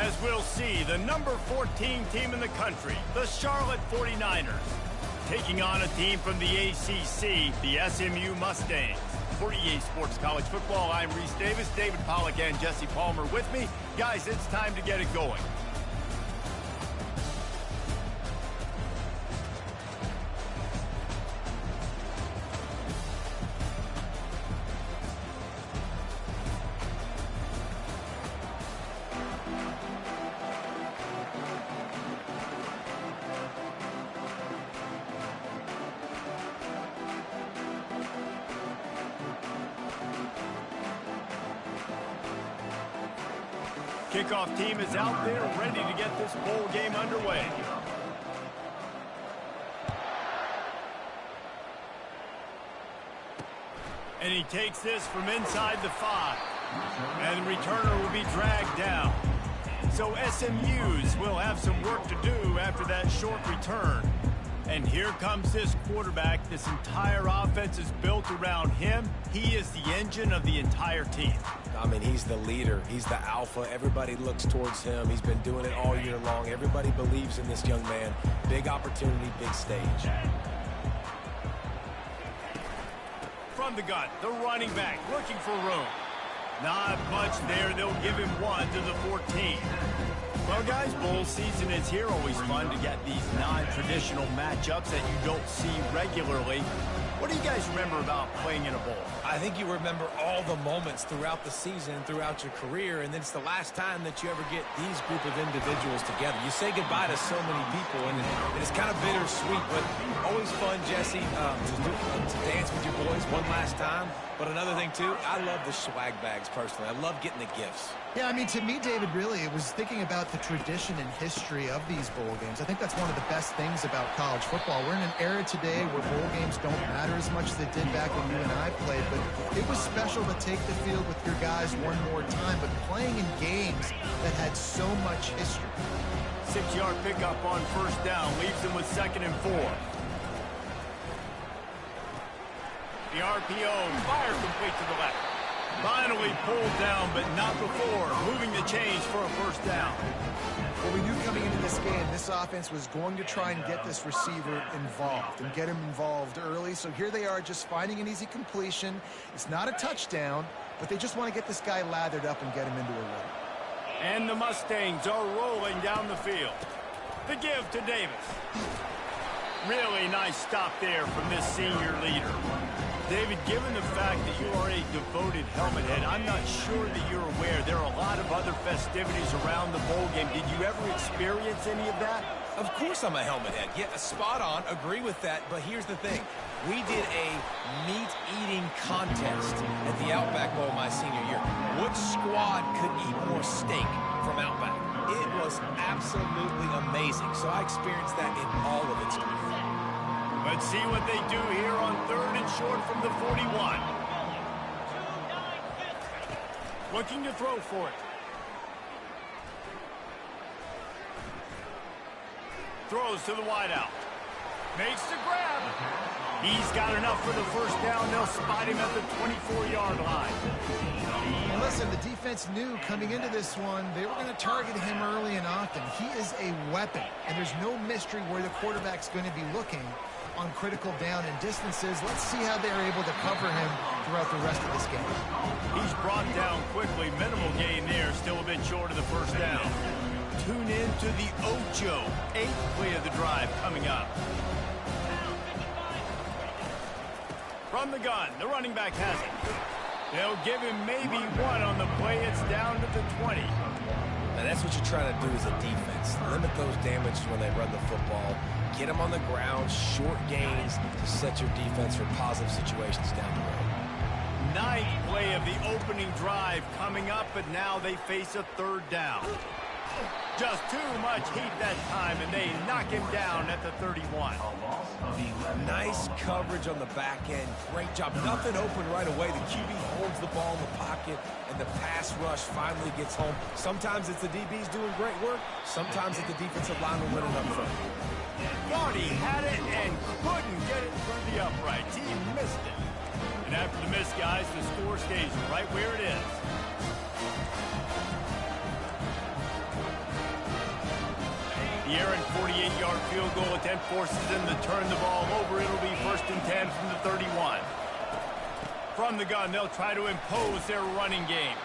As we'll see, the number 14 team in the country, the Charlotte 49ers, taking on a team from the ACC, the SMU Mustangs. For EA Sports College Football, I'm Reese Davis, David Pollack, and Jesse Palmer with me. Guys, it's time to get it going. Kickoff team is out there ready to get this bowl game underway. And he takes this from inside the 5. And the returner will be dragged down. So SMUs will have some work to do after that short return. And here comes this quarterback. This entire offense is built around him. He is the engine of the entire team. I mean, he's the leader. He's the alpha. Everybody looks towards him. He's been doing it all year long. Everybody believes in this young man. Big opportunity, big stage. From the gun, the running back looking for room. Not much there. They'll give him 1 to the 14. Well, guys, bowl season is here. Always fun to get these non-traditional matchups that you don't see regularly. What do you guys remember about playing in a bowl? I think you remember all the moments throughout the season, throughout your career, and then it's the last time that you ever get these group of individuals together. You say goodbye to so many people, and it's kind of bittersweet, but always fun, Jesse, to dance with your boys one last time. But another thing, too, I love the swag bags, personally. I love getting the gifts. Yeah, I mean, to me, David, really, it was thinking about the tradition and history of these bowl games. I think that's one of the best things about college football. We're in an era today where bowl games don't matter as much as they did back when you and I played, but it was special to take the field with your guys one more time, but playing in games that had so much history. 6-yard pickup on first down leaves them with 2nd and 4. The RPO fire complete to the left. Finally pulled down, but not before moving the chains for a first down. Well, we knew coming into this game, this offense was going to try and get this receiver involved and get him involved early. So here they are just finding an easy completion. It's not a touchdown, but they just want to get this guy lathered up and get him into a rhythm. And the Mustangs are rolling down the field. The give to Davis. Really nice stop there from this senior leader. David, given the fact that you are a devoted helmet head, I'm not sure that you're aware there are a lot of other festivities around the bowl game. Did you ever experience any of that? Of course I'm a helmet head. Yeah, spot on. Agree with that. But here's the thing. We did a meat-eating contest at the Outback Bowl my senior year. Which squad could eat more steak from Outback? It was absolutely amazing. So I experienced that in all of its glory. Let's see what they do here on 3rd and short from the 41. Looking to throw for it. Throws to the wideout. Makes the grab. He's got enough for the first down. They'll spot him at the 24-yard line. Well, listen, the defense knew coming into this one they were going to target him early and often. He is a weapon, and there's no mystery where the quarterback's going to be looking on critical down and distances. Let's see how they're able to cover him throughout the rest of this game. He's brought down quickly. Minimal gain there. Still a bit short of the first down. Tune in to the Ocho. 8th play of the drive coming up. From the gun, the running back has it. They'll give him maybe 1 on the play. It's down to the 20. Now that's what you're trying to do as a defense. Limit those damages when they run the football. Get them on the ground, short gains to set your defense for positive situations down the road. 9th play of the opening drive coming up, but now they face a 3rd down. Just too much heat that time, and they knock him down at the 31. Nice coverage on the back end. Great job. Nothing open right away. The QB holds the ball in the pocket, and the pass rush finally gets home. Sometimes it's the DBs doing great work. Sometimes it's the defensive lineman winning up front. Thought he had it and couldn't get it through the uprights. He missed it. And after the miss, guys, the score stays right where it is. The errant 48-yard field goal attempt forces them to turn the ball over. It'll be 1st and 10 from the 31. From the gun, they'll try to impose their running game.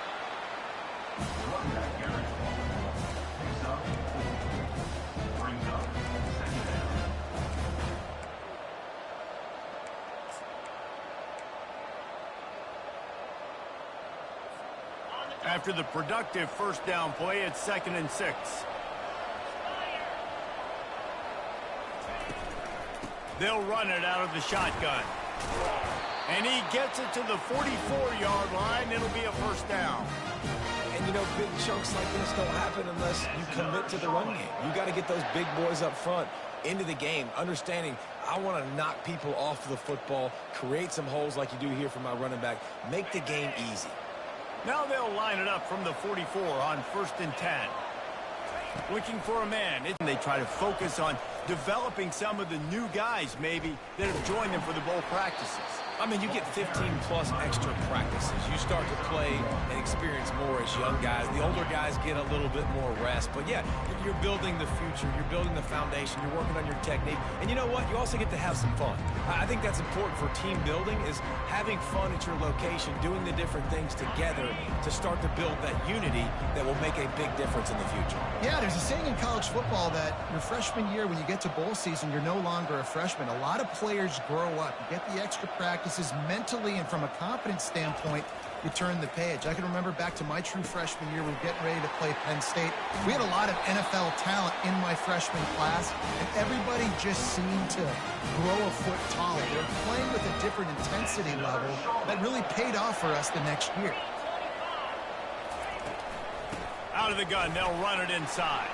After the productive first down play, it's 2nd and 6. They'll run it out of the shotgun. And he gets it to the 44-yard line. It'll be a 1st down. And, you know, big chunks like this don't happen unless you commit to the run game. You got to get those big boys up front into the game, understanding I want to knock people off the football, create some holes like you do here for my running back, make the game easy. Now they'll line it up from the 44 on 1st and 10. Looking for a man. And they try to focus on developing some of the new guys, maybe, that have joined them for the bowl practices. I mean, you get 15-plus extra practices. You start to play and experience more as young guys. The older guys get a little bit more rest. But, yeah, you're building the future. You're building the foundation. You're working on your technique. And you know what? You also get to have some fun. I think that's important for team building, is having fun at your location, doing the different things together to start to build that unity that will make a big difference in the future. Yeah, there's a saying in college football that your freshman year, when you get to bowl season, you're no longer a freshman. A lot of players grow up. You get the extra practices mentally, and from a confidence standpoint, you turn the page. I can remember back to my true freshman year, we were getting ready to play Penn State. We had a lot of NFL talent in my freshman class, and everybody just seemed to grow a foot taller. They were playing with a different intensity level that really paid off for us the next year. Out of the gun, they'll run it inside.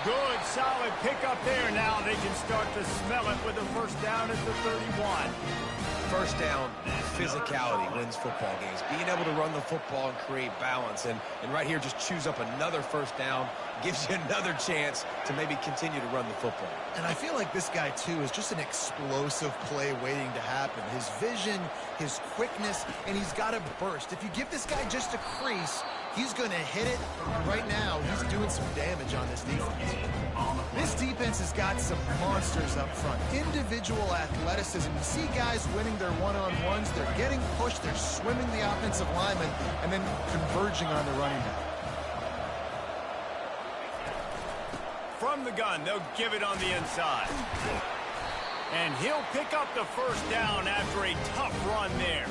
Good, solid pickup there. Now they can start to smell it with a 1st down at the 31. 1st down, physicality wins football games. Being able to run the football and create balance. And right here, just choose up another 1st down, gives you another chance to maybe continue to run the football. And I feel like this guy, too, is just an explosive play waiting to happen. His vision, his quickness, and he's got a burst. If you give this guy just a crease, he's going to hit it. Right now, he's doing some damage on this defense. This defense has got some monsters up front. Individual athleticism. You see guys winning their one-on-ones. They're getting pushed. They're swimming the offensive lineman and then converging on the running back. From the gun, they'll give it on the inside. And he'll pick up the 1st down after a tough run there.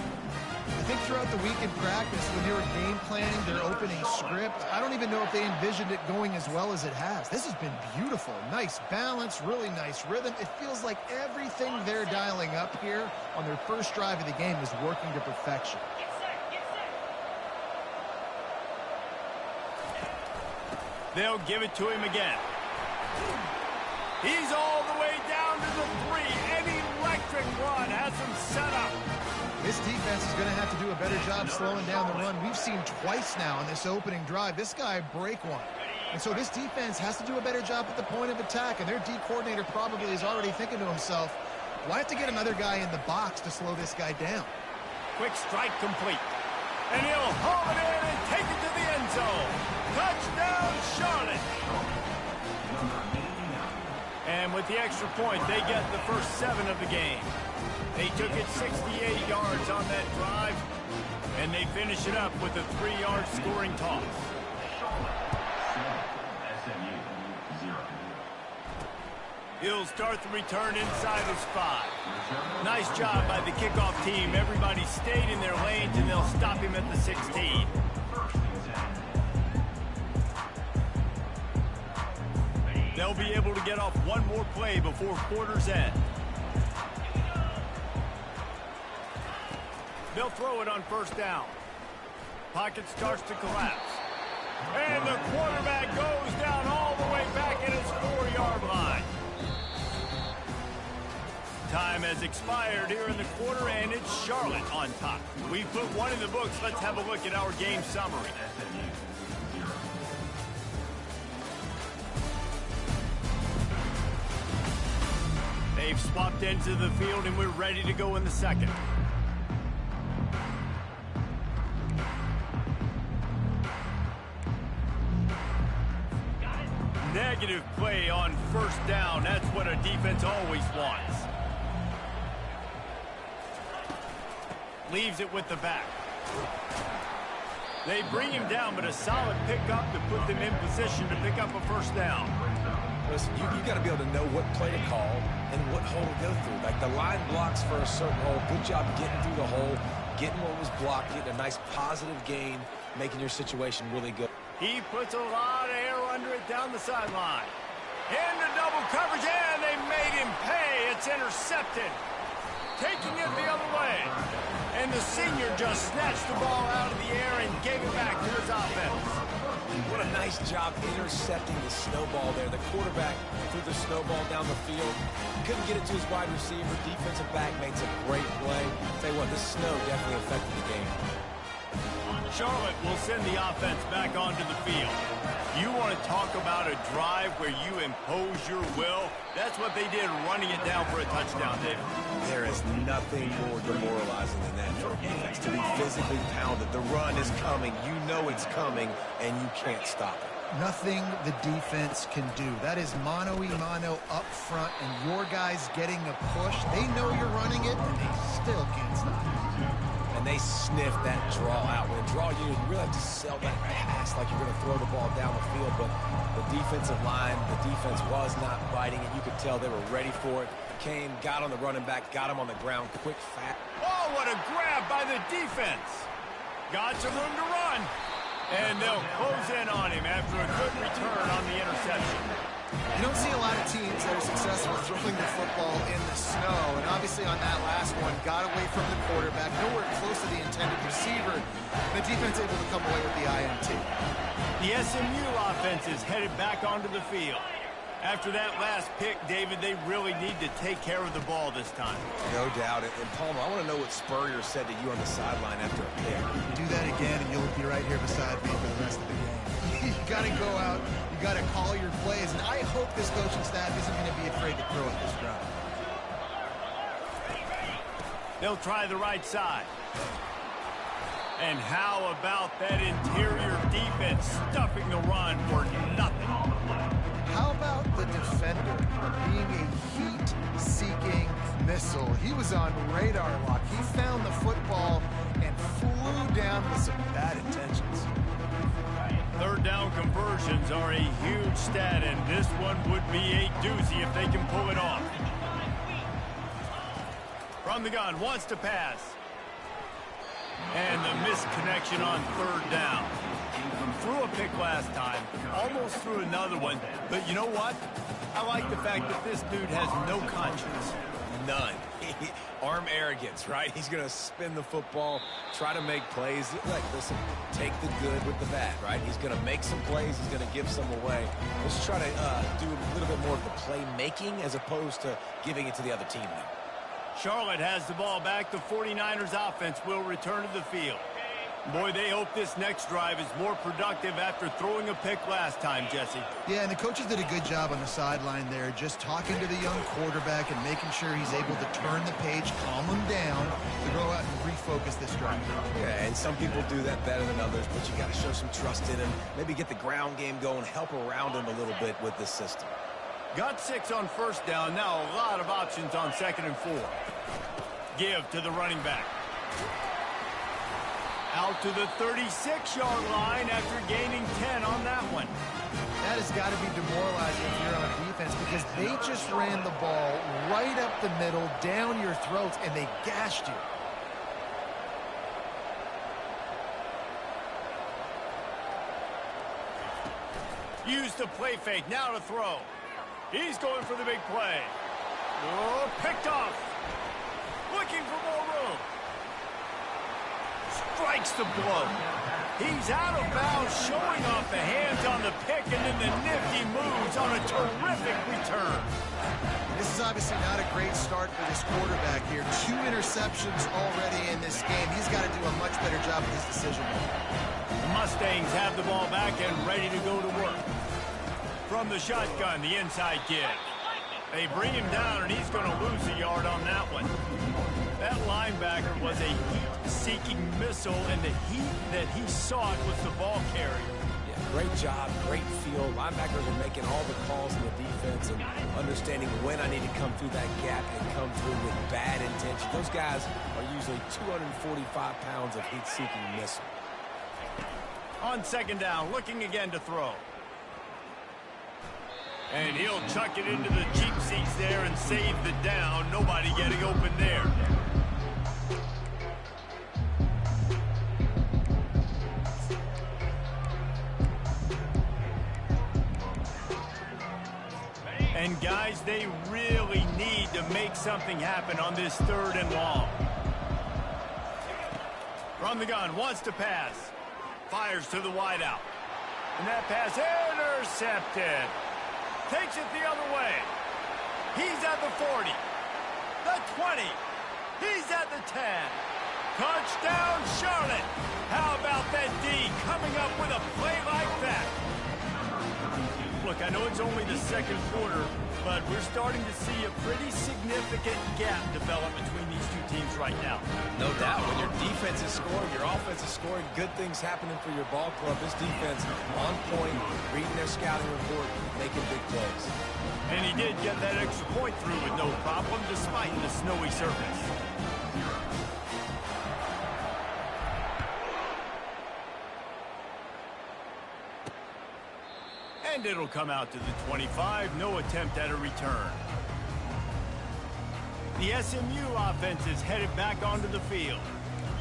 I think throughout the week in practice, when they were game planning their opening script, I don't even know if they envisioned it going as well as it has. This has been beautiful. Nice balance, really nice rhythm. It feels like everything they're dialing up here on their first drive of the game is working to perfection. They'll give it to him again. He's all the way down to the 3. An electric run has him set up. This defense is going to have to do a better job slowing down the run. We've seen twice now in this opening drive this guy break one. And so this defense has to do a better job at the point of attack, and their D coordinator probably is already thinking to himself, do I have to get another guy in the box to slow this guy down? Quick strike complete. And he'll haul it in and take it to the end zone. Touchdown, Charlotte. And with the extra point, they get the first 7 of the game. They took it 68 yards on that drive, and they finish it up with a 3-yard scoring toss. He'll start the return inside his 5. Nice job by the kickoff team. Everybody stayed in their lanes, and they'll stop him at the 16. They'll be able to get off one more play before quarter's end. They'll throw it on 1st down. Pocket starts to collapse. And the quarterback goes down all the way back at his 4-yard line. Time has expired here in the quarter, and it's Charlotte on top. We've put one in the books. Let's have a look at our game summary. They've swapped ends of the field, and we're ready to go in the second. Negative play on first down. That's what a defense always wants. Leaves it with the back. They bring him down, but a solid pickup to put them in position to pick up a first down. Listen, you got to be able to know what play to call and what hole to go through. Like the line blocks for a certain hole. Good job getting through the hole, getting what was blocked, getting a nice positive gain, making your situation really good. He puts a lot of air under it down the sideline. Into double coverage, and they made him pay. It's intercepted. Taking it the other way. And the senior just snatched the ball out of the air and gave it back to his offense. What a nice job intercepting the snowball there. The quarterback threw the snowball down the field. Couldn't get it to his wide receiver. Defensive back made some great play. Tell you what, this snow definitely affected the game. Charlotte will send the offense back onto the field. You want to talk about a drive where you impose your will? That's what they did, running it down for a touchdown, David. There is nothing more demoralizing than that for a defense, to be physically pounded. The run is coming. You know it's coming, and you can't stop it. Nothing the defense can do. That is mano-a-mano up front, and your guys getting a push. They know you're running it, and they still can't stop it. And they sniff that draw out. When a draw, you really have to sell that pass like you're going to throw the ball down the field. But the defensive line, the defense was not biting it. You could tell they were ready for it. Came, got on the running back, got him on the ground, quick, fast. Oh, what a grab by the defense. Got some room to run. And they'll close in on him after a good return on the interception. You don't see a lot of teams that are successful throwing the football in the snow, and obviously on that last one, got away from the quarterback, nowhere close to the intended receiver, and the defense able to come away with the INT. The SMU offense is headed back onto the field. After that last pick, David, they really need to take care of the ball this time. No doubt. And Palmer, I want to know what Spurrier said to you on the sideline after a pick. Do that again, and you'll be right here beside me for the rest of the game. You got to go out. You got to call your plays, and I hope this coaching staff isn't going to be afraid to throw at this drive. They'll try the right side. And how about that interior defense stuffing the run for nothing? How about the defender being a heat-seeking missile? He was on radar lock. He found the football and flew down with some bad intentions. Third down conversions are a huge stat, and this one would be a doozy if they can pull it off. From the gun, wants to pass. And the misconnection on third down. Threw a pick last time, almost threw another one, but you know what? I like the fact that this dude has no conscience. None. Arm arrogance, right? He's going to spin the football, try to make plays. Like, listen, take the good with the bad, right? He's going to make some plays. He's going to give some away. Let's try to do a little bit more of the playmaking as opposed to giving it to the other team now. Charlotte has the ball back. The 49ers offense will return to the field. Boy, they hope this next drive is more productive after throwing a pick last time, Jesse. Yeah, and the coaches did a good job on the sideline there, just talking to the young quarterback and making sure he's able to turn the page, calm him down, to go out and refocus this drive. Yeah, and some people do that better than others, but you got to show some trust in him, maybe get the ground game going, help around him a little bit with this system. Got 6 on first down. Now a lot of options on 2nd and 4. Give to the running back. Out to the 36-yard line after gaining 10 on that one. That has got to be demoralizing if you're on defense, because they just ran the ball right up the middle, down your throats, and they gashed you. Use the play fake. Now to throw. He's going for the big play. Oh, picked off. Looking for more room. Strikes the blow. He's out of bounds, showing off the hands on the pick, and then the nifty moves on a terrific return. This is obviously not a great start for this quarterback here. 2 interceptions already in this game. He's got to do a much better job with his decision making. The Mustangs have the ball back and ready to go to work. From the shotgun, the inside give. They bring him down, and he's going to lose a yard on that one. That linebacker was a heat-seeking missile, and the heat that he sought was the ball carrier. Yeah, Great job, great feel. Linebackers are making all the calls in the defense and understanding when I need to come through that gap and come through with bad intention. Those guys are usually 245 pounds of heat-seeking missile. On second down, looking again to throw. And he'll chuck it into the cheap seats there and save the down. Nobody getting open there. And guys, they really need to make something happen on this 3rd and long. From the gun, wants to pass. Fires to the wideout. And that pass intercepted. Takes it the other way. He's at the 40. The 20. He's at the 10. Touchdown, Charlotte. How about that D coming up with a play like that? Look, I know it's only the 2nd quarter, but we're starting to see a pretty significant gap develop between these two teams right now. No doubt. When your defense is scoring, your offense is scoring, good things happening for your ball club. This defense on point, reading their scouting report, making big plays. And he did get that extra point through with no problem, despite the snowy surface. And it'll come out to the 25. No attempt at a return. The SMU offense is headed back onto the field.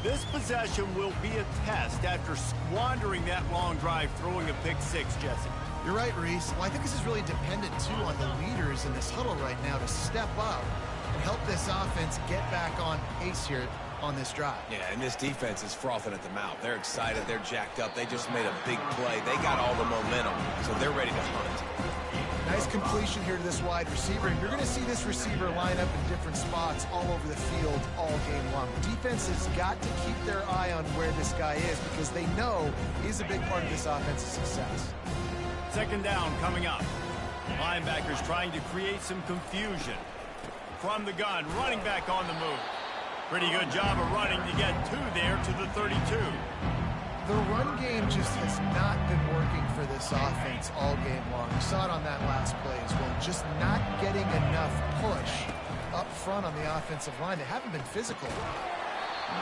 This possession will be a test after squandering that long drive, throwing a pick 6, Jesse. You're right, Reese. Well, I think this is really dependent, too, on the leaders in this huddle right now to step up and help this offense get back on pace here on this drive. Yeah, and this defense is frothing at the mouth. They're excited. They're jacked up. They just made a big play. They got all the momentum, so they're ready to hunt. Nice completion here to this wide receiver. And you're going to see this receiver line up in different spots all over the field all game long. Defense has got to keep their eye on where this guy is because they know he's a big part of this offense's success. 2nd down coming up. Linebackers trying to create some confusion. From the gun, running back on the move. Pretty good job of running to get 2 there to the 32. The run game just has not been working for this offense all game long. We saw it on that last play as well. Just not getting enough push up front on the offensive line. They haven't been physical.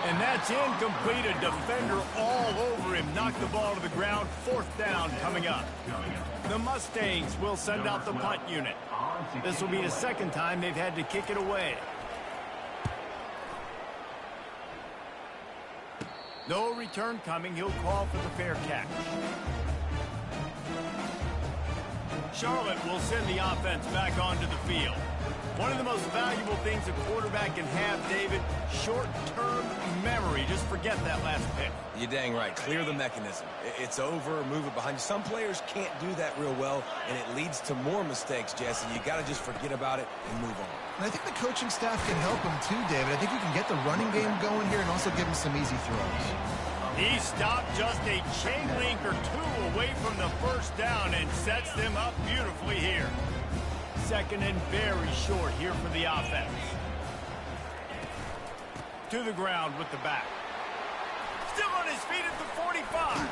And that's incomplete. A defender all over him. Knocked the ball to the ground. 4th down coming up. The Mustangs will send out the punt unit. This will be the 2nd time they've had to kick it away. No return coming. He'll call for the fair catch. Charlotte will send the offense back onto the field. One of the most valuable things a quarterback can have, David, short-term memory. Just forget that last pick. You're dang right. Clear the mechanism. It's over, move it behind you. Some players can't do that real well, and it leads to more mistakes, Jesse. You got to just forget about it and move on. And I think the coaching staff can help him too, David. I think you can get the running game going here and also give him some easy throws. He stopped just a chain link or 2 away from the 1st down and sets them up beautifully here. 2nd and very short here for the offense. To the ground with the back. Still on his feet at the 45.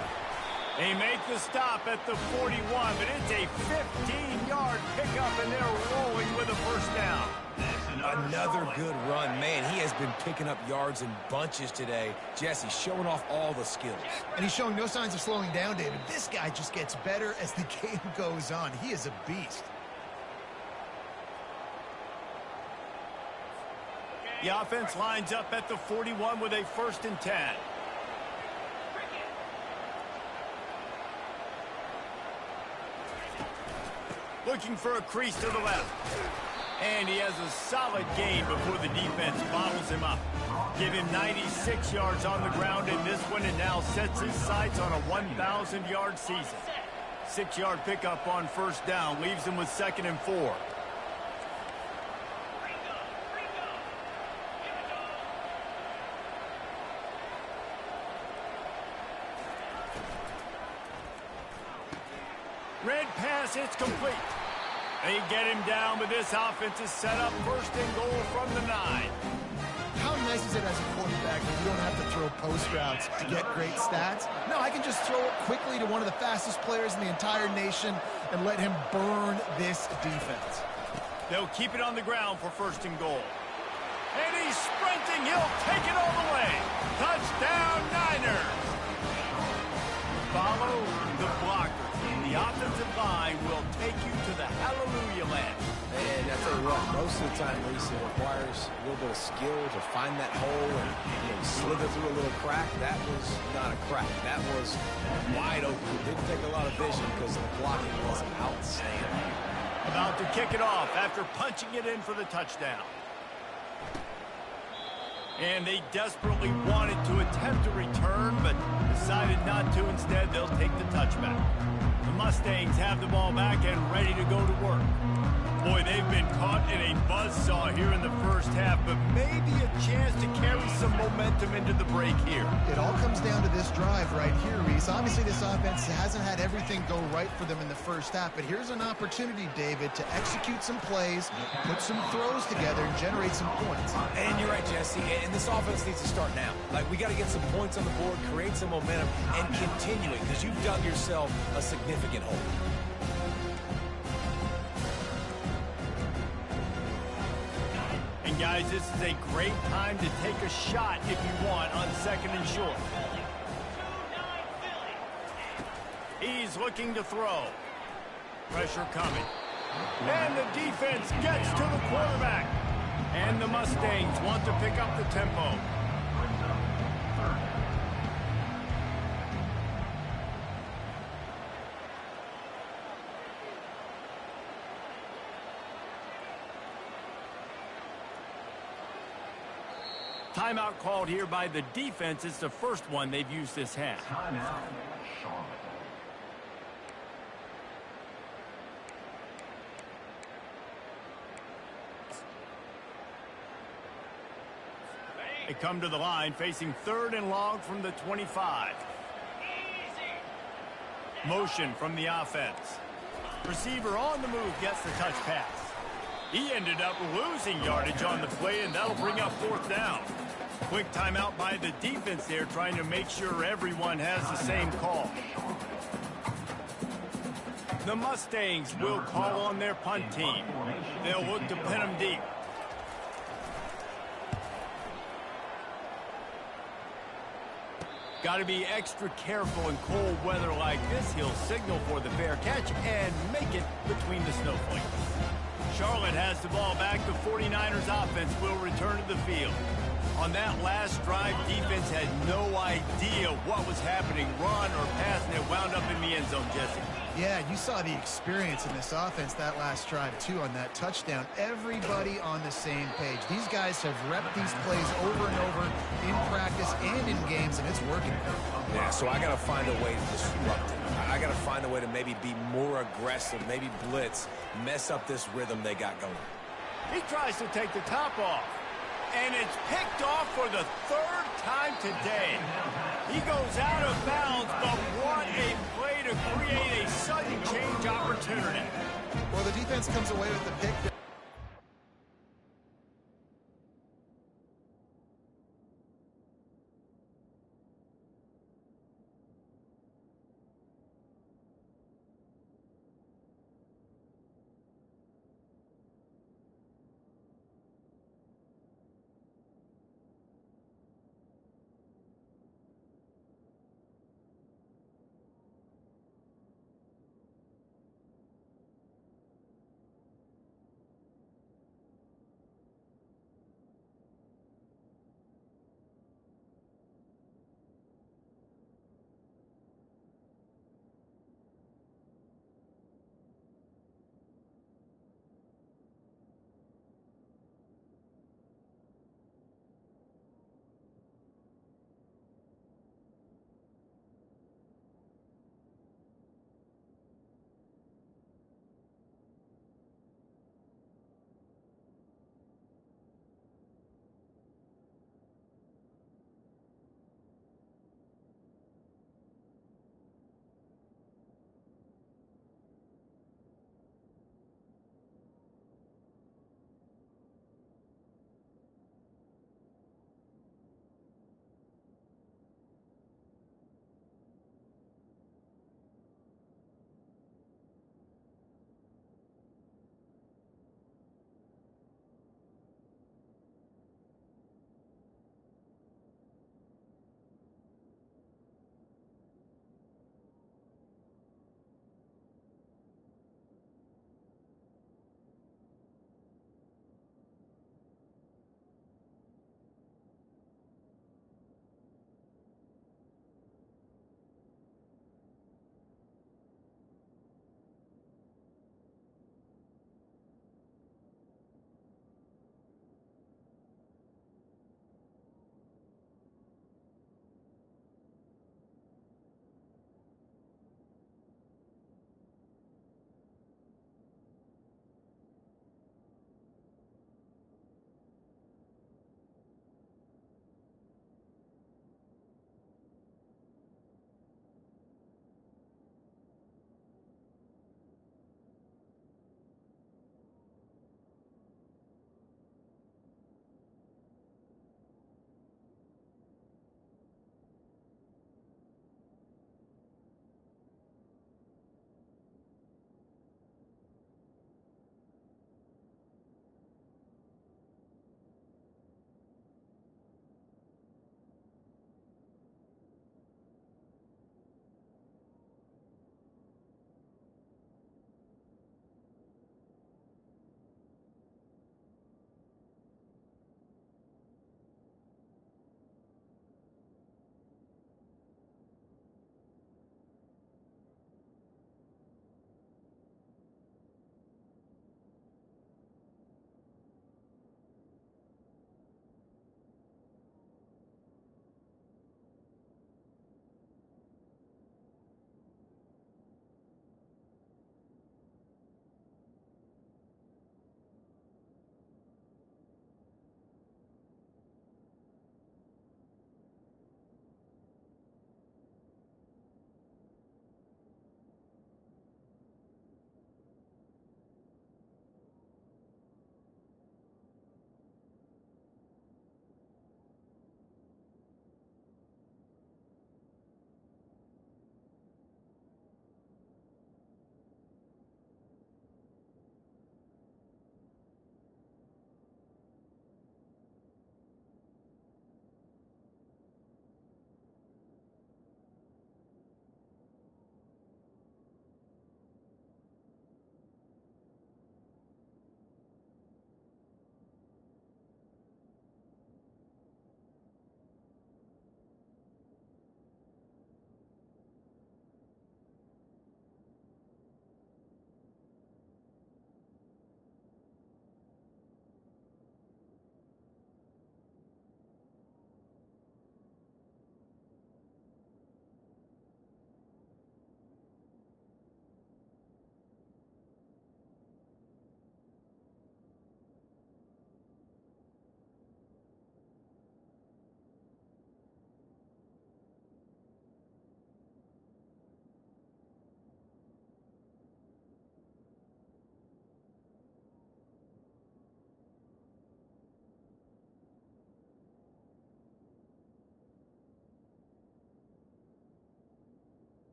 They make the stop at the 41, but it's a 15-yard pickup, and they're rolling with a 1st down. Another good run. Man, he has been picking up yards in bunches today. Jesse showing off all the skills. And he's showing no signs of slowing down, David. This guy just gets better as the game goes on. He is a beast. The offense lines up at the 41 with a 1st and 10. Looking for a crease to the left. And he has a solid gain before the defense bottles him up. Give him 96 yards on the ground in this one, and now sets his sights on a 1,000-yard season. 6-yard pickup on 1st down leaves him with 2nd and 4. Red pass, it's complete. They get him down, but this offense is set up 1st and goal from the 9. How nice is it as a quarterback that you don't have to throw post routes to get great stats? No, I can just throw it quickly to one of the fastest players in the entire nation and let him burn this defense. They'll keep it on the ground for 1st and goal. And he's sprinting. He'll take it all the way. Touchdown, Niners. Follow the blocker. The offensive line will take you to the hallelujah land. And I tell you what, most of the time, Lisa, it requires a little bit of skill to find that hole and slither through a little crack. That was not a crack. That was wide open. It didn't take a lot of vision because the blocking was outstanding. About to kick it off after punching it in for the touchdown. And they desperately wanted to attempt a return, but decided not to. Instead, they'll take the touchback. The Mustangs have the ball back and ready to go to work. Boy, they've been caught in a buzzsaw here in the first half, but maybe a chance to carry some momentum into the break here. It all comes down to this drive right here, Reese. Obviously, this offense hasn't had everything go right for them in the first half, but here's an opportunity, David, to execute some plays, put some throws together, and generate some points. And you're right, Jesse, and this offense needs to start now. Like, we got to get some points on the board, create some momentum, and continue it, because you've dug yourself a significant hole. And guys, this is a great time to take a shot if you want on 2nd and short. He's looking to throw. Pressure coming. And the defense gets to the quarterback. And the Mustangs want to pick up the tempo. Timeout called here by the defense. It's the first one they've used this half. They come to the line facing 3rd and long from the 25. Motion from the offense. Receiver on the move gets the touch pass. He ended up losing yardage on the play, and that'll bring up 4th down. Quick timeout by the defense there, trying to make sure everyone has the same call. The Mustangs will call on their punt team. They'll look to pin them deep. Got to be extra careful in cold weather like this. He'll signal for the fair catch and make it between the snowflakes. Charlotte has the ball back. The 49ers offense will return to the field. On that last drive, defense had no idea what was happening, run or pass, and it wound up in the end zone, Jesse. Yeah, you saw the experience in this offense that last drive, too, on that touchdown. Everybody on the same page. These guys have repped these plays over and over in practice and in games, and it's working. Yeah, so I got to find a way to disrupt it. I got to find a way to maybe be more aggressive, maybe blitz, mess up this rhythm they got going. He tries to take the top off. And it's picked off for the 3rd time today. He goes out of bounds, but what a play to create a sudden change opportunity. Well, the defense comes away with the pick.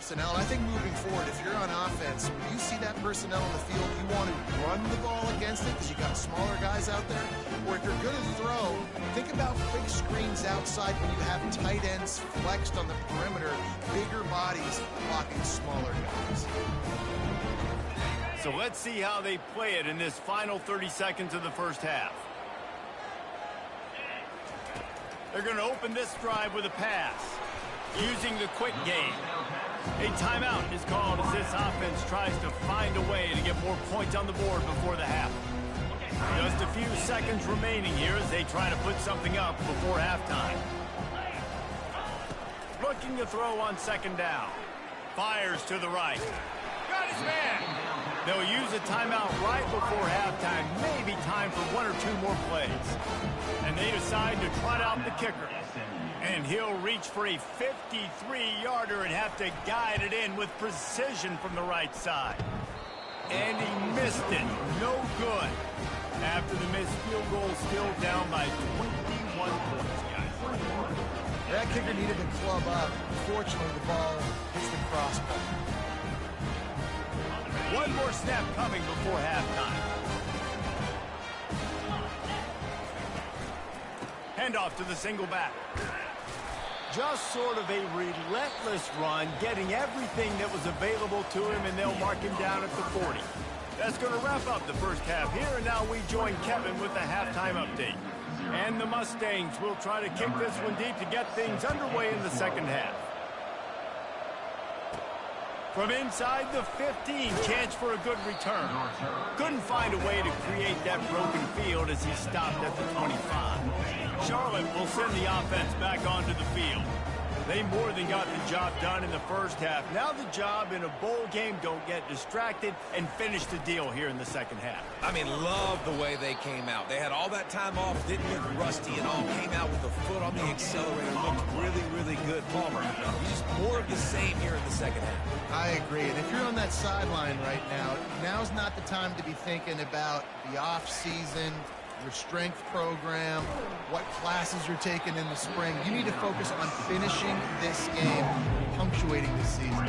personnel. And I think moving forward, if you're on offense, when you see that personnel on the field, you want to run the ball against it because you got smaller guys out there. Or if you're going to throw, think about big screens outside when you have tight ends flexed on the perimeter, bigger bodies blocking smaller guys. So let's see how they play it in this final 30 seconds of the first half. They're going to open this drive with a pass, using the quick game. A timeout is called as this offense tries to find a way to get more points on the board before the half. Just a few seconds remaining here as they try to put something up before halftime. Looking to throw on second down. Fires to the right. Got his man. They'll use a timeout right before halftime. Maybe time for one or two more plays. And they decide to trot out the kicker. And he'll reach for a 53-yarder and have to guide it in with precision from the right side. And he missed it. No good. After the missed field goal, still down by 21 points, guys. That kicker needed to club up. Unfortunately, the ball hits the crossbar. One more snap coming before halftime. Handoff to the single back. Just sort of a relentless run, getting everything that was available to him, and they'll mark him down at the 40. That's going to wrap up the first half here, and now we join Kevin with the halftime update. And the Mustangs will try to kick this one deep to get things underway in the second half. From inside the 15, chance for a good return. Couldn't find a way to create that broken field as he stopped at the 25. Charlotte will send the offense back onto the field. They more than got the job done in the first half. Now the job in a bowl game, don't get distracted and finish the deal here in the second half. I mean, love the way they came out. They had all that time off, didn't look rusty at all, came out with the foot on the accelerator, looked really, really good. Palmer, just more of the same here in the second half. I agree. And if you're on that sideline right now, now's not the time to be thinking about the off season, your strength program, what classes you're taking in the spring. You need to focus on finishing this game, punctuating this season.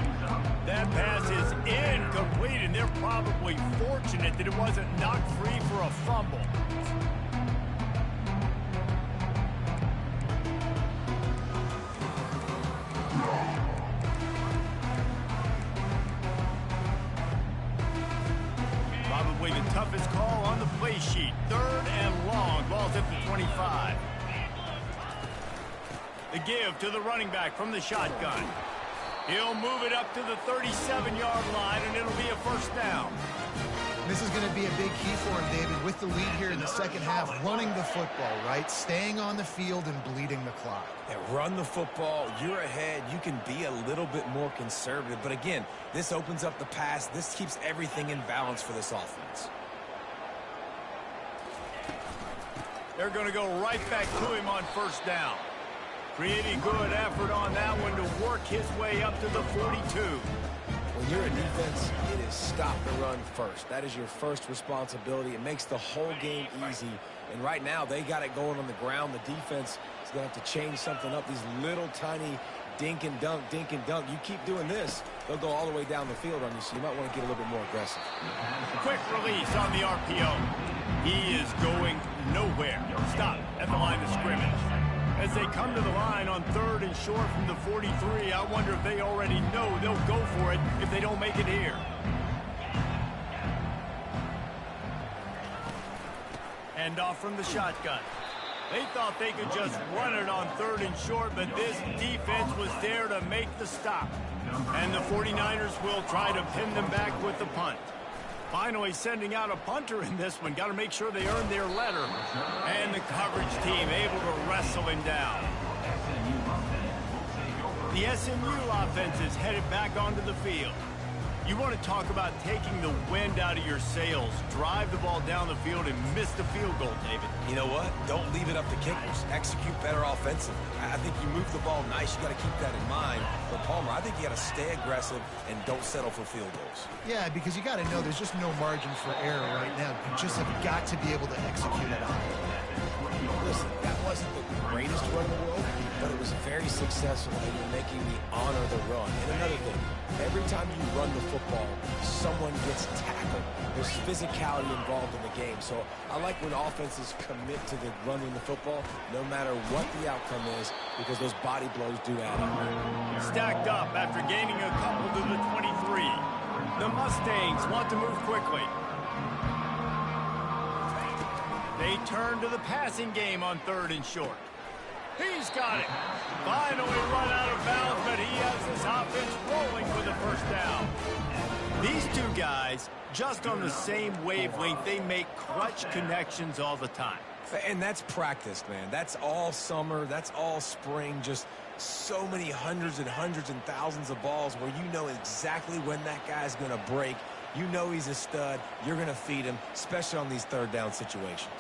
That pass is incomplete, and they're probably fortunate that it wasn't knocked free for a fumble. Probably the toughest call on the play sheet. Third and long. Ball's at the 25. The give to the running back from the shotgun. He'll move it up to the 37-yard line, and it'll be a first down. This is going to be a big key for him, David, with the lead here in the second half, running the football, right? Staying on the field and bleeding the clock. Yeah, run the football. You're ahead. You can be a little bit more conservative. But again, this opens up the pass. This keeps everything in balance for this offense. They're going to go right back to him on first down. Pretty good effort on that one to work his way up to the 42. When you're a defense, it is stop the run first. That is your first responsibility. It makes the whole game easy. And right now, they got it going on the ground. The defense is going to have to change something up. These little tiny dink and dunk, dink and dunk. You keep doing this, they'll go all the way down the field on you, so you might want to get a little bit more aggressive. Quick release on the RPO. He is going nowhere. Stop at the line of scrimmage. As they come to the line on third and short from the 43, I wonder if they already know they'll go for it if they don't make it here. Hand off from the shotgun. They thought they could just run it on third and short, but this defense was there to make the stop. And the 49ers will try to pin them back with the punt. Finally sending out a punter in this one. Got to make sure they earn their letter. And the coverage team able to wrestle him down. The SMU offense is headed back onto the field. You want to talk about taking the wind out of your sails. Drive the ball down the field and miss the field goal, David. You know what? Don't leave it up to kickers. Execute better offensively. I think you move the ball nice. You got to keep that in mind. But Palmer, I think you got to stay aggressive and don't settle for field goals. Yeah, because you got to know there's just no margin for error right now. You just have got to be able to execute at a high level. Listen, that wasn't the greatest run in the world, but it was very successful, and you're making me honor the run. And another thing, every time you run the football, someone gets tackled. There's physicality involved in the game. So I like when offenses commit to the running the football, no matter what the outcome is, because those body blows do add up. Stacked up after gaining a couple to the 23. The Mustangs want to move quickly. They turn to the passing game on 3rd and short. He's got it. Finally run out of bounds, but he has his offense rolling for the first down. These two guys, just on the same wavelength, they make clutch connections all the time. And that's practice, man. That's all summer. That's all spring. Just so many hundreds and thousands of balls where you know exactly when that guy's going to break. You know he's a stud. You're going to feed him, especially on these 3rd down situations.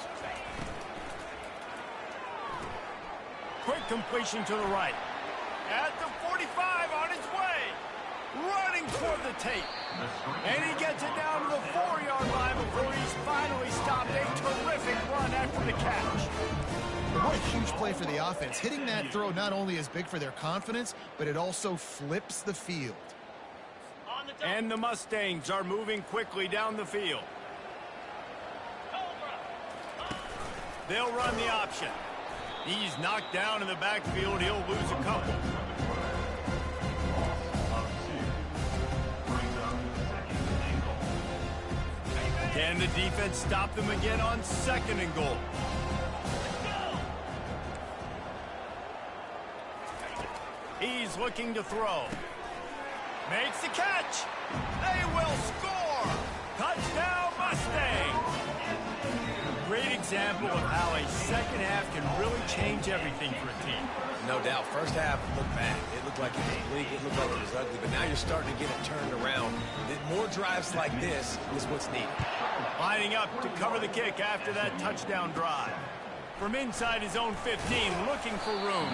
Quick completion to the right. At the 45 on his way. Running toward the tape. And he gets it down to the 4-yard line before he's finally stopped. A terrific run after the catch. What a huge play for the offense. Hitting that throw not only is big for their confidence, but it also flips the field. And the Mustangs are moving quickly down the field. They'll run the option. He's knocked down in the backfield. He'll lose a couple. Can the defense stop them again on 2nd and goal? He's looking to throw. Makes the catch. They will score. Touchdown, Mustang. Great example of how a second half can really change everything for a team. No doubt. First half looked bad. It looked like it was bleak. It looked like it was ugly. But now you're starting to get it turned around. More drives like this is what's needed. Lining up to cover the kick after that touchdown drive. From inside his own 15, looking for room.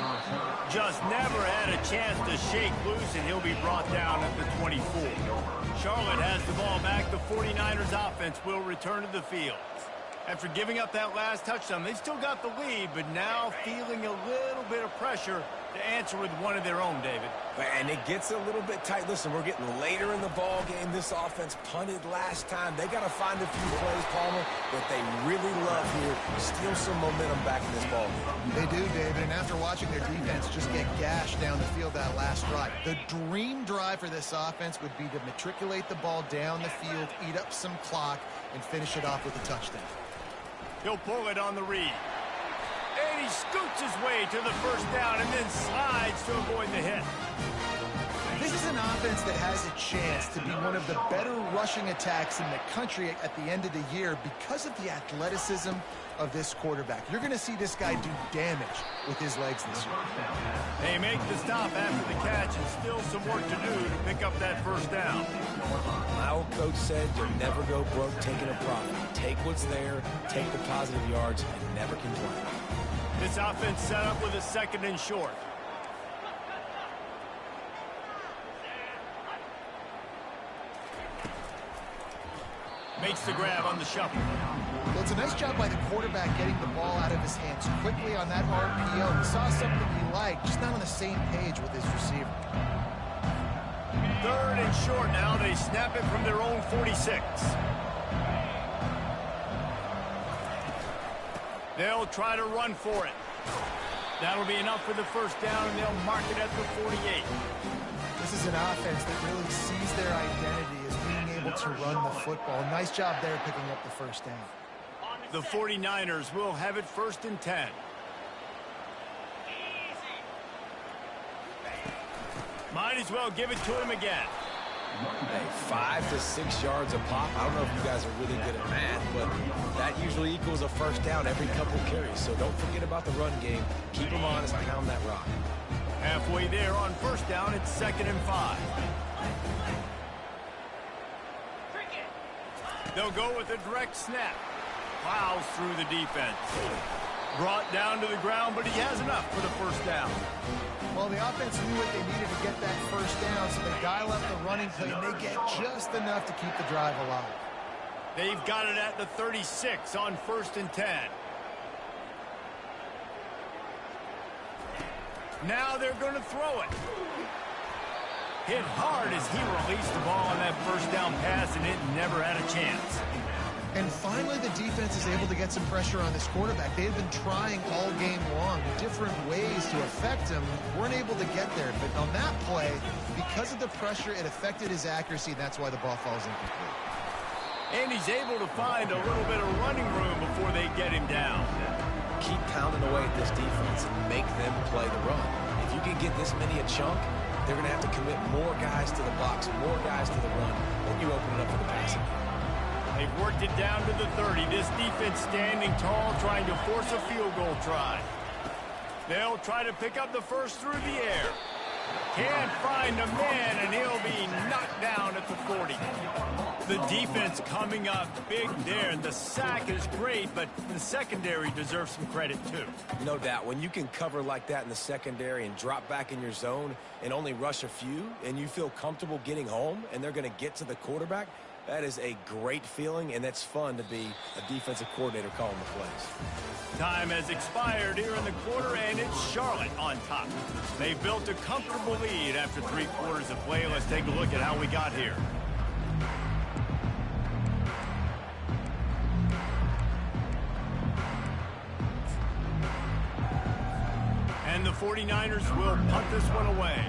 Just never had a chance to shake loose, and he'll be brought down at the 24. Charlotte has the ball back. The 49ers offense will return to the field. After giving up that last touchdown, they still got the lead, but now feeling a little bit of pressure to answer with one of their own, David. And it gets a little bit tight. Listen, we're getting later in the ball game. This offense punted last time. They got to find a few plays, Palmer, that they really love here. Steal some momentum back in this ball game. They do, David, and after watching their defense just get gashed down the field that last drive, the dream drive for this offense would be to matriculate the ball down the field, eat up some clock, and finish it off with a touchdown. He'll pull it on the read. And he scoots his way to the first down and then slides to avoid the hit. This is an offense that has a chance to be one of the better rushing attacks in the country at the end of the year because of the athleticism of this quarterback. You're going to see this guy do damage with his legs this year. They make the stop after the catch and still some work to do to pick up that first down. My old coach said you'll never go broke taking a profit. Take what's there, take the positive yards, and never complain. This offense set up with a 2nd and short. Makes the grab on the shuffle. Well, it's a nice job by the quarterback getting the ball out of his hands quickly on that RPO. He saw something he liked, just not on the same page with his receiver. 3rd and short now. They snap it from their own 46. They'll try to run for it. That'll be enough for the first down, and they'll mark it at the 48. This is an offense that really sees their identity as being able to run the football. Nice job there picking up the first down. The 49ers will have it 1st and 10. Might as well give it to him again. Hey, 5 to 6 yards a pop. I don't know if you guys are really good at math, but that usually equals a first down every couple carries. So don't forget about the run game. Keep them honest, pound that rock. Halfway there on first down, it's 2nd and 5. They'll go with a direct snap. Plows through the defense. Brought down to the ground, but he has enough for the first down. Well, the offense knew what they needed to get that first down, so they dial up the running play, and they get just enough to keep the drive alive. They've got it at the 36 on 1st and 10. Now they're going to throw it. Hit hard as he released the ball on that first down pass, and it never had a chance. And finally, the defense is able to get some pressure on this quarterback. They've been trying all game long different ways to affect him. Weren't able to get there. But on that play, because of the pressure, it affected his accuracy, and that's why the ball falls incomplete. And he's able to find a little bit of running room before they get him down. Keep pounding away at this defense and make them play the run. If you can get this many a chunk, they're going to have to commit more guys to the box, more guys to the run, then you open it up for the passing game. They've worked it down to the 30. This defense standing tall, trying to force a field goal try. They'll try to pick up the first through the air. Can't find a man, and he'll be knocked down at the 40. The defense coming up big there, and the sack is great, but the secondary deserves some credit too. No doubt. When you can cover like that in the secondary and drop back in your zone and only rush a few, and you feel comfortable getting home, and they're going to get to the quarterback, that is a great feeling, and that's fun to be a defensive coordinator calling the plays. Time has expired here in the quarter, and it's Charlotte on top. They built a comfortable lead after 3 quarters of play. Let's take a look at how we got here. And the 49ers will punt this one away.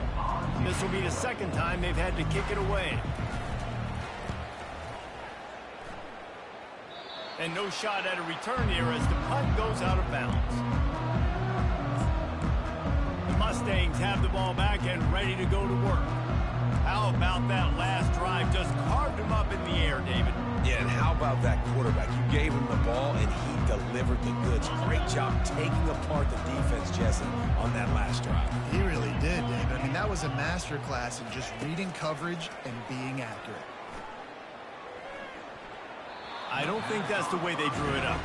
This will be the second time they've had to kick it away. And no shot at a return here as the punt goes out of bounds. The Mustangs have the ball back and ready to go to work. How about that last drive? Just carved him up in the air, David. Yeah, and how about that quarterback? You gave him the ball, and he delivered the goods. Great job taking apart the defense, Jesse, on that last drive. He really did, David. I mean, that was a masterclass in just reading coverage and being accurate. I don't think that's the way they drew it up.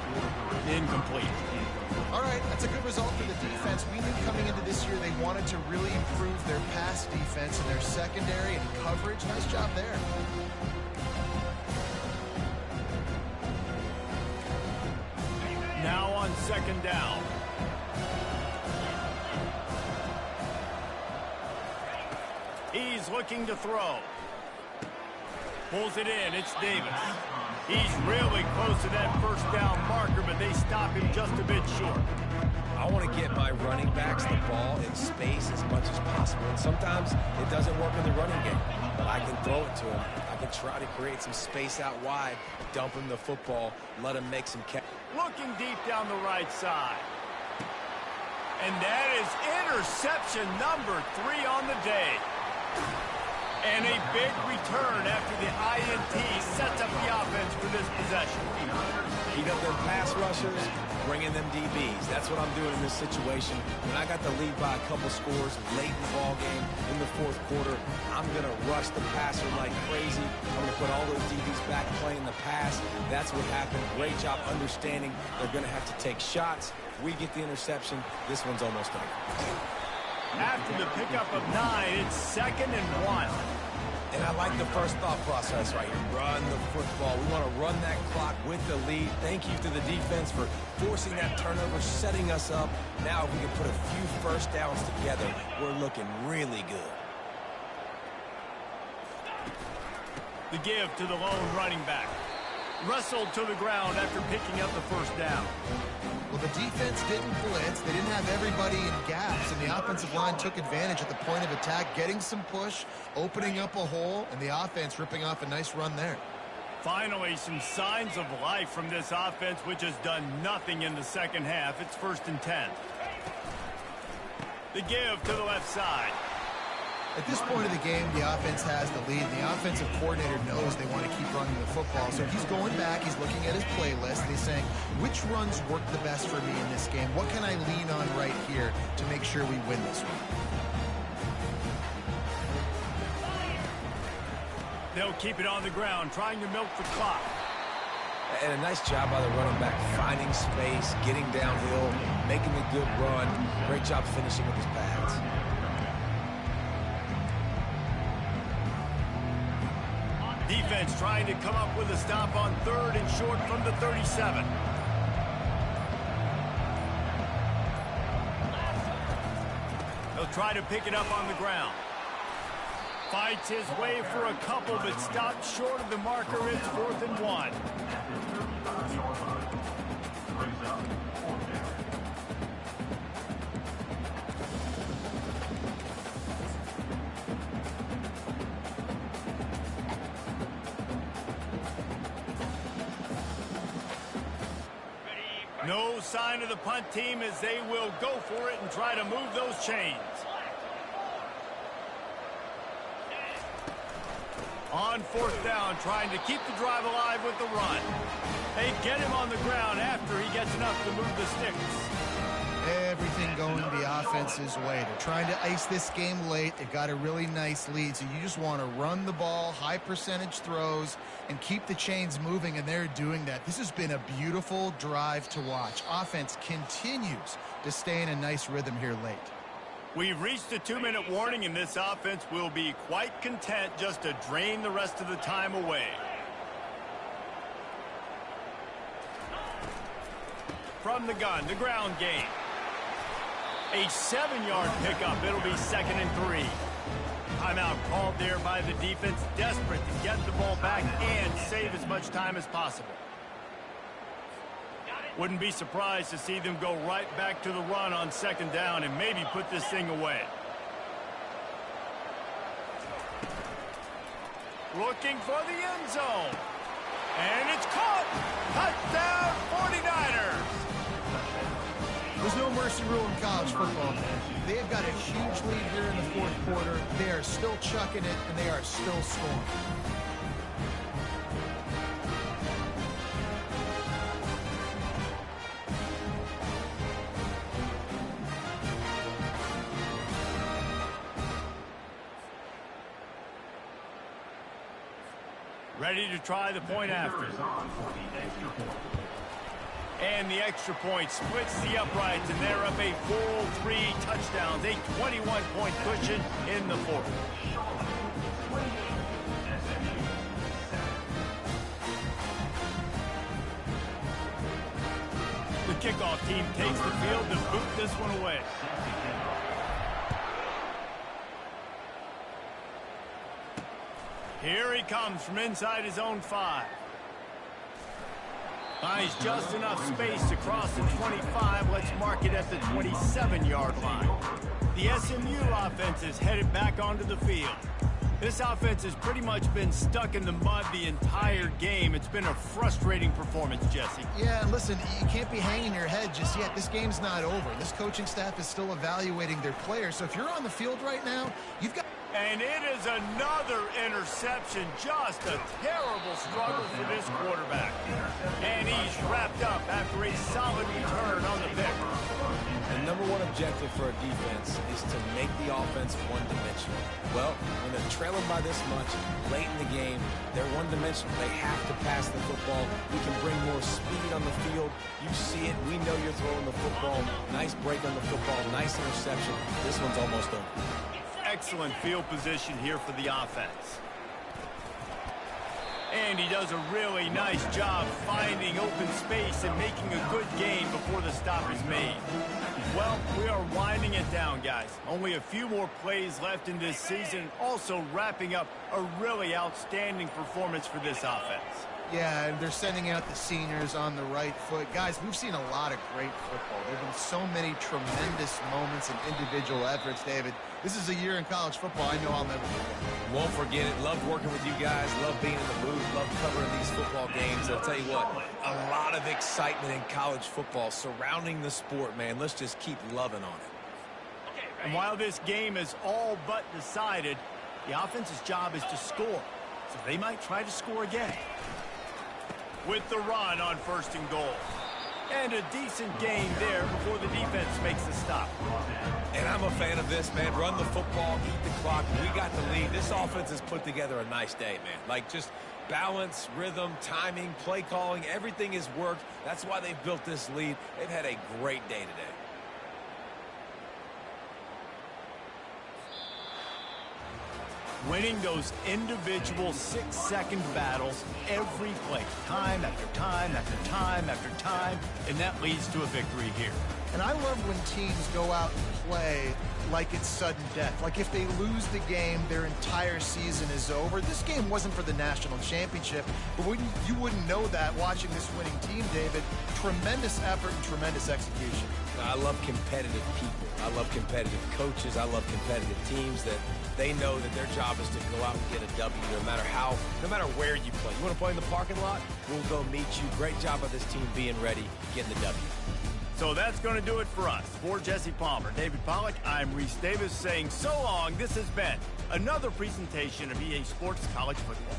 Incomplete. All right, that's a good result for the defense. We knew coming into this year they wanted to really improve their pass defense and their secondary and coverage. Nice job there. Now on second down. He's looking to throw. Pulls it in. It's Davis. He's really close to that first down marker, but they stop him just a bit short. I want to get my running backs the ball in space as much as possible. And sometimes it doesn't work in the running game, but I can throw it to him. I can try to create some space out wide, dump him the football, let him make some catch. Looking deep down the right side. And that is interception number 3 on the day. And a big return after the INT sets up the offense for this possession. Heat up their pass rushers, bring in them DBs. That's what I'm doing in this situation. When I got the lead by a couple scores late in the ball game in the 4th quarter, I'm going to rush the passer like crazy. I'm going to put all those DBs back playing the pass. That's what happened. Great job understanding they're going to have to take shots. We get the interception. This one's almost over. After the pickup of 9, it's 2nd and 1. And I like the first thought process right here. Run the football. We want to run that clock with the lead. Thank you to the defense for forcing that turnover, setting us up. Now if we can put a few first downs together, we're looking really good. The give to the lone running back. Wrestled to the ground after picking up the first down. Well, the defense didn't blitz. They didn't have everybody in gaps, and the offensive line took advantage at the point of attack, getting some push, opening up a hole, and the offense ripping off a nice run there. Finally, some signs of life from this offense, which has done nothing in the second half. It's 1st and 10. The give to the left side. At this point of the game, the offense has the lead. The offensive coordinator knows they want to keep running the football. So he's going back, he's looking at his playlist, and he's saying, which runs work the best for me in this game? What can I lean on right here to make sure we win this one? They'll keep it on the ground, trying to milk the clock. And a nice job by the running back, finding space, getting downhill, making a good run. Great job finishing with his pads. Defense trying to come up with a stop on 3rd and short from the 37. try to pick it up on the ground. Fights his way for a couple, but stops short of the marker. It's 4th and 1. No sign of the punt team as they will go for it and try to move those chains. On 4th down, trying to keep the drive alive with the run. They get him on the ground after he gets enough to move the sticks. Everything going the offense's way. They're trying to ice this game late. They've got a really nice lead, so you just want to run the ball, high percentage throws, and keep the chains moving, and they're doing that. This has been a beautiful drive to watch. Offense continues to stay in a nice rhythm here late. We've reached the 2-minute warning, and this offense will be quite content just to drain the rest of the time away. From the gun, the ground game. A 7-yard pickup. It'll be 2nd and 3. Timeout called there by the defense, desperate to get the ball back and save as much time as possible. Wouldn't be surprised to see them go right back to the run on 2nd down and maybe put this thing away. Looking for the end zone. And it's caught. Touchdown 49ers. There's no mercy rule in college football, man. They've got a huge lead here in the 4th quarter. They are still chucking it, and they are still scoring. Ready to try the point after. And the extra point splits the uprights, and they're up a full 3 touchdowns, a 21-point cushion in the 4th. The kickoff team takes the field to boot this one away. Here he comes from inside his own 5. Finds just enough space to cross the 25. Let's mark it at the 27-yard line. The SMU offense is headed back onto the field. This offense has pretty much been stuck in the mud the entire game. It's been a frustrating performance, Jesse. Yeah, and listen, you can't be hanging your head just yet. This game's not over. This coaching staff is still evaluating their players. So if you're on the field right now, you've got... And it is another interception. Just a terrible struggle for this quarterback. And he's wrapped up after a solid return on the pick. The number one objective for a defense is to make the offense one-dimensional. Well, when they're trailing by this much, late in the game, they're one-dimensional. They have to pass the football. We can bring more speed on the field. You see it. We know you're throwing the football. Nice break on the football. Nice interception. This one's almost over. Excellent field position here for the offense. And he does a really nice job finding open space and making a good gain before the stop is made. Well, we are winding it down, guys. Only a few more plays left in this season, also wrapping up a really outstanding performance for this offense. Yeah, and they're sending out the seniors on the right foot. Guys, we've seen a lot of great football. There have been so many tremendous moments and individual efforts, David. This is a year in college football I know I'll never forget. Won't forget it. Loved working with you guys. Loved being in the booth. Loved covering these football games. I'll tell you what, a lot of excitement in college football surrounding the sport, man. Let's just keep loving on it. And while this game is all but decided, the offense's job is to score. So they might try to score again. With the run on 1st and goal. And a decent gain there before the defense makes the stop. And I'm a fan of this, man. Run the football, eat the clock. We got the lead. This offense has put together a nice day, man. Like just balance, rhythm, timing, play calling, everything has worked. That's why they've built this lead. They've had a great day today. Winning those individual 6-second battles every play, time after time after time after time, and that leads to a victory here. And I love when teams go out and play like it's sudden death. Like if they lose the game, their entire season is over. This game wasn't for the national championship, but you wouldn't know that watching this winning team, David. Tremendous effort and tremendous execution. I love competitive people. I love competitive coaches. I love competitive teams that they know that their job is to go out and get a W no matter where you play. You want to play in the parking lot? We'll go meet you. Great job of this team being ready, getting the W. So that's going to do it for us. For Jesse Palmer, David Pollack, I'm Reese Davis saying so long. This has been another presentation of EA Sports College Football.